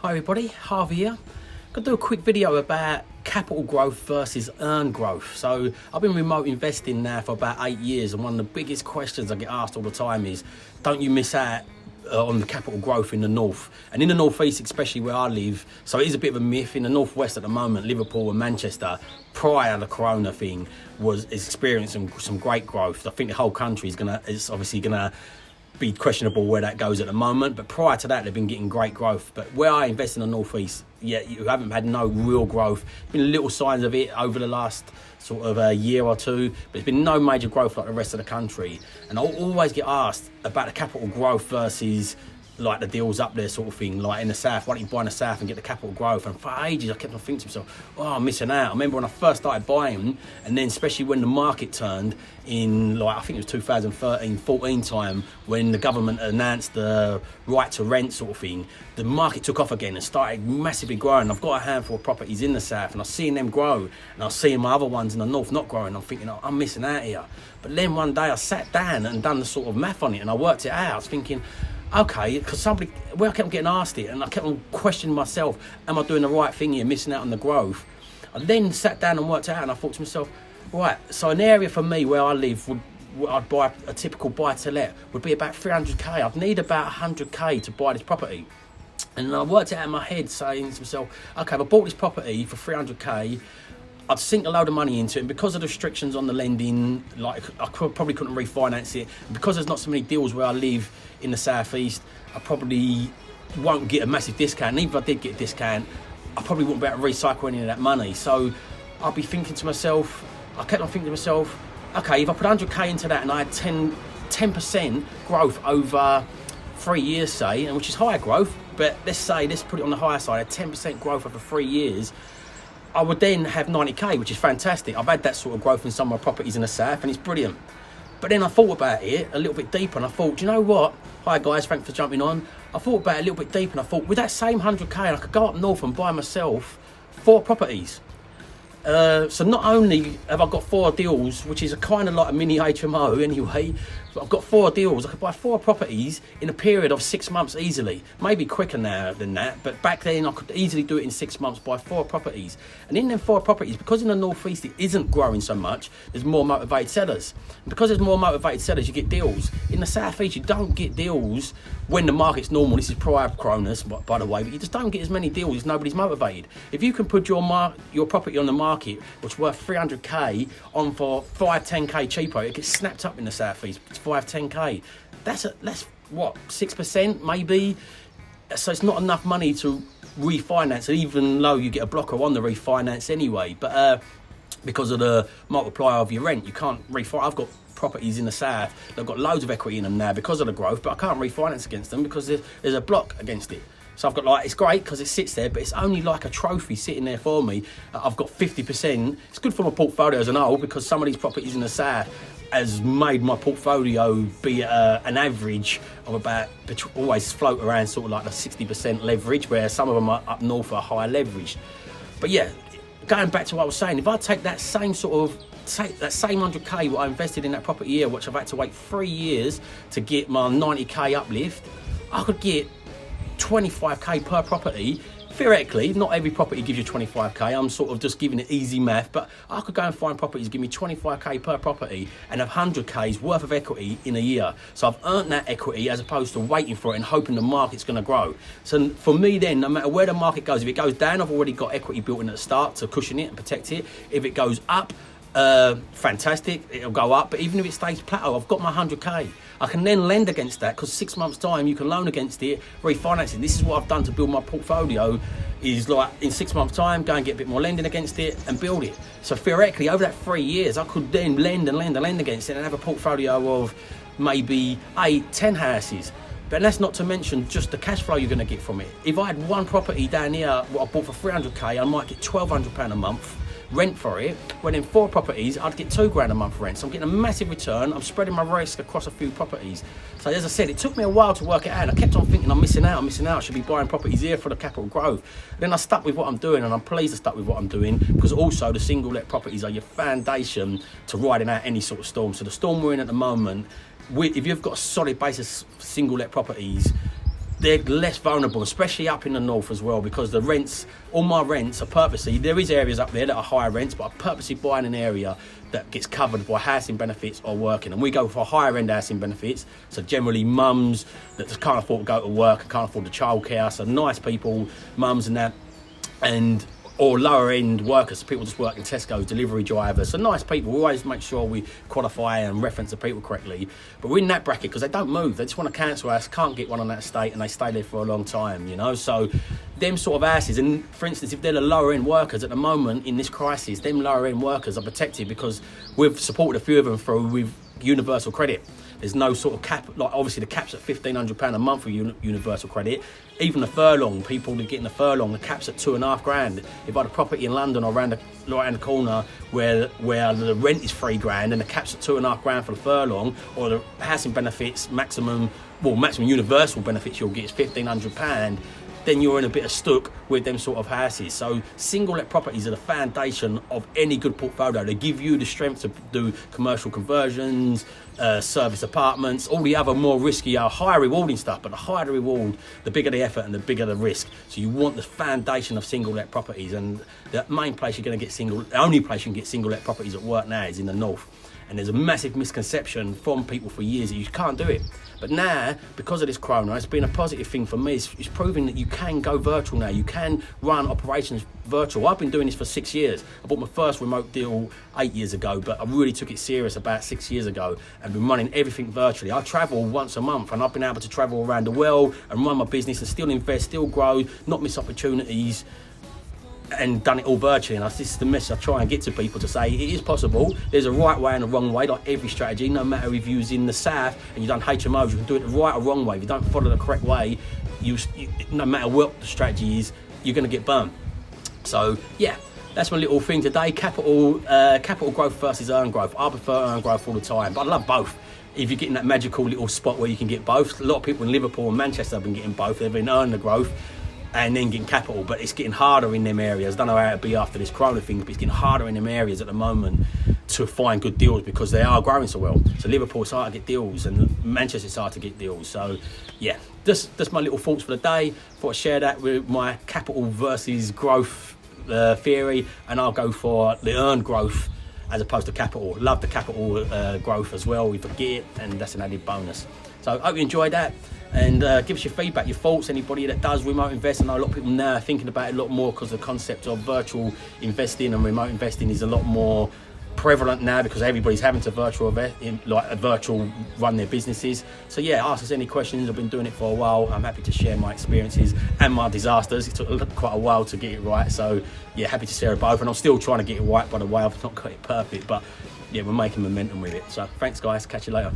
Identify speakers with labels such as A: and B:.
A: Hi everybody, Harvey here. I'm going to do a quick video about capital growth versus earned growth. So I've been remote investing now for about 8 years, and one of the biggest questions I get asked all the time is, don't you miss out on the capital growth in the north? And in the northeast, especially where I live, so it is a bit of a myth. In the northwest at the moment, Liverpool and Manchester, prior to the corona thing, is experiencing some great growth. I think the whole country is obviously gonna be questionable where that goes at the moment, but prior to that they've been getting great growth. But where I invest in the northeast, yeah, you haven't had no real growth. Been little signs of it over the last sort of a year or two, but it's been no major growth like the rest of the country. And I'll always get asked about the capital growth versus like the deals up there sort of thing, like in the south. Why don't you buy in the south and get the capital growth? And for ages I kept on thinking to myself, oh, I'm missing out. I remember when I first started buying, and then especially when the market turned in, like, I think it was 2013, 14 time, when the government announced the right to rent sort of thing, the market took off again and started massively growing. I've got a handful of properties in the south and I'm seeing them grow, and I'm seeing my other ones in the north not growing. I'm thinking, oh, I'm missing out here. But then one day I sat down and done the sort of math on it, and I worked it out. I was thinking, okay, because I kept on getting asked it, and I kept on questioning myself, am I doing the right thing here, missing out on the growth? I then sat down and worked it out, and I thought to myself, right, so an area for me where I live, I'd buy a typical buy-to-let, would be about 300k. I'd need about 100k to buy this property. And I worked it out in my head, saying to myself, okay, if I bought this property for 300k, I'd sink a load of money into it, and because of the restrictions on the lending, like I probably couldn't refinance it. And because there's not so many deals where I live in the southeast, I probably won't get a massive discount. And even if I did get a discount, I probably wouldn't be able to recycle any of that money. So I'd be thinking to myself, I kept on thinking to myself, okay, if I put 100k into that and I had 10% growth over 3 years, say, and which is higher growth, but let's put it on the higher side, a 10% growth over 3 years, I would then have 90k, which is fantastic. I've had that sort of growth in some of my properties in the south, and it's brilliant. But then I thought about it a little bit deeper, and I thought, do you know what? Hi guys, thanks for jumping on. I thought about it a little bit deeper, and I thought, with that same 100k, I could go up north and buy myself 4 properties. So not only have I got 4 deals, which is a kind of like a mini HMO anyway, but I've got 4 deals. I could buy 4 properties in a period of 6 months easily. Maybe quicker now than that, but back then I could easily do it in 6 months, buy 4 properties. And in them 4 properties, because in the northeast it isn't growing so much, there's more motivated sellers. And because there's more motivated sellers, you get deals. In the southeast, you don't get deals when the market's normal. This is prior Cronus, by the way, but you just don't get as many deals as nobody's motivated. If you can put your property on the market, which is worth 300k, on for 5-10k cheaper, it gets snapped up in the southeast. It's 5-10k. That's what, 6% maybe. So it's not enough money to refinance, even though you get a blocker on the refinance anyway. But because of the multiplier of your rent, you can't refinance. I've got properties in the south that have got loads of equity in them now because of the growth, but I can't refinance against them because there's a block against it. So I've got, like, it's great because it sits there, but it's only like a trophy sitting there for me. I've got 50%. It's good for my portfolio as an whole, because some of these properties in the south has made my portfolio be an average of about, always float around sort of like the 60% leverage, where some of them are up north are higher leveraged. But yeah, going back to what I was saying, if I take that same 100k what I invested in that property here, which I've had to wait 3 years to get my 90k uplift, I could get 25k per property. Theoretically, not every property gives you 25k. I'm sort of just giving it easy math, but I could go and find properties give me 25k per property and have 100k's worth of equity in a year. So I've earned that equity as opposed to waiting for it and hoping the market's going to grow. So for me then, no matter where the market goes, if it goes down, I've already got equity built in at the start to cushion it and protect it. If it goes up, fantastic, it'll go up. But even if it stays plateau, I've got my 100k. I can then lend against that, because 6 months time you can loan against it, refinance it. This is what I've done to build my portfolio, is like in 6 months time go and get a bit more lending against it and build it. So theoretically over that 3 years I could then lend against it and have a portfolio of maybe 8-10 houses. But that's not to mention just the cash flow you're going to get from it. If I had one property down here what I bought for 300k, I might get £1,200 a month rent for it, when in 4 properties I'd get £2,000 a month rent. So I'm getting a massive return. I'm spreading my risk across a few properties. So as I said, it took me a while to work it out. I kept on thinking, I'm missing out, I should be buying properties here for the capital growth. Then I stuck with what I'm doing, and I'm pleased I stuck with what I'm doing, because also the single let properties are your foundation to riding out any sort of storm. So the storm we're in at the moment, if you've got a solid basis of single let properties, they're less vulnerable, especially up in the north as well, because the rents, all my rents are purposely, there is areas up there that are higher rents, but I'm purposely buying an area that gets covered by housing benefits or working. And we go for higher end housing benefits, so generally mums that just can't afford to go to work and can't afford the childcare, so nice people, mums and that, and or lower end workers, people just work in Tesco, delivery drivers, so nice people. We always make sure we qualify and reference the people correctly, but we're in that bracket because they don't move, they just want a council house, can't get one on that estate, and they stay there for a long time, you know. So them sort of houses, and for instance, if they're the lower end workers at the moment in this crisis, them lower end workers are protected because we've supported a few of them through with universal credit. There's no sort of cap, like obviously the cap's at £1,500 a month for universal credit. Even the furlong, people that get in the furlong, the cap's at £2,500. If I had a property in London or around the corner where the rent is £3,000 and the cap's at £2,500 for the furlong, or the housing benefits maximum universal benefits you'll get is £1,500, then you're in a bit of stuck with them sort of houses. So single let properties are the foundation of any good portfolio. They give you the strength to do commercial conversions, service apartments, all the other more riskier, higher rewarding stuff. But the higher the reward, the bigger the effort and the bigger the risk. So you want the foundation of single let properties, and the main place you're going to get the only place you can get single let properties at work now is in the north. And there's a massive misconception from people for years that you can't do it. But now, because of this corona, it's been a positive thing for me. It's proving that you can go virtual now. You can run operations virtual. I've been doing this for 6 years. I bought my first remote deal 8 years ago, but I really took it serious about 6 years ago and been running everything virtually. I travel once a month, and I've been able to travel around the world and run my business and still invest, still grow, not miss opportunities, and done it all virtually. And this is the message I try and get to people, to say it is possible. There's a right way and a wrong way, like every strategy. No matter if you're in the south and you've done HMOs, you can do it the right or wrong way. If you don't follow the correct way, no matter what the strategy is, you're going to get burnt. So yeah, that's my little thing today. Capital growth versus earn growth. I prefer earn growth all the time, but I love both. If you're getting that magical little spot where you can get both, a lot of people in Liverpool and Manchester have been getting both. They've been earning the growth and then getting capital, but it's getting harder in them areas. I don't know how it'll be after this corona thing, but it's getting harder in them areas at the moment to find good deals because they are growing so well. So Liverpool, it's hard to get deals, and Manchester, it's hard to get deals. So yeah, that's my little thoughts for the day. Thought I'd share that with my capital versus growth theory, and I'll go for the earned growth as opposed to capital. Love the capital growth as well. We forget it, and that's an added bonus. So I hope you enjoyed that. And give us your feedback, your thoughts. Anybody that does remote invest, I know a lot of people now are thinking about it a lot more because the concept of virtual investing and remote investing is a lot more prevalent now because everybody's having to virtual run their businesses. So yeah, ask us any questions. I've been doing it for a while. I'm happy to share my experiences and my disasters. It took quite a while to get it right. So yeah, happy to share both. And I'm still trying to get it right, by the way. I've not got it perfect, but yeah, we're making momentum with it. So thanks guys, catch you later.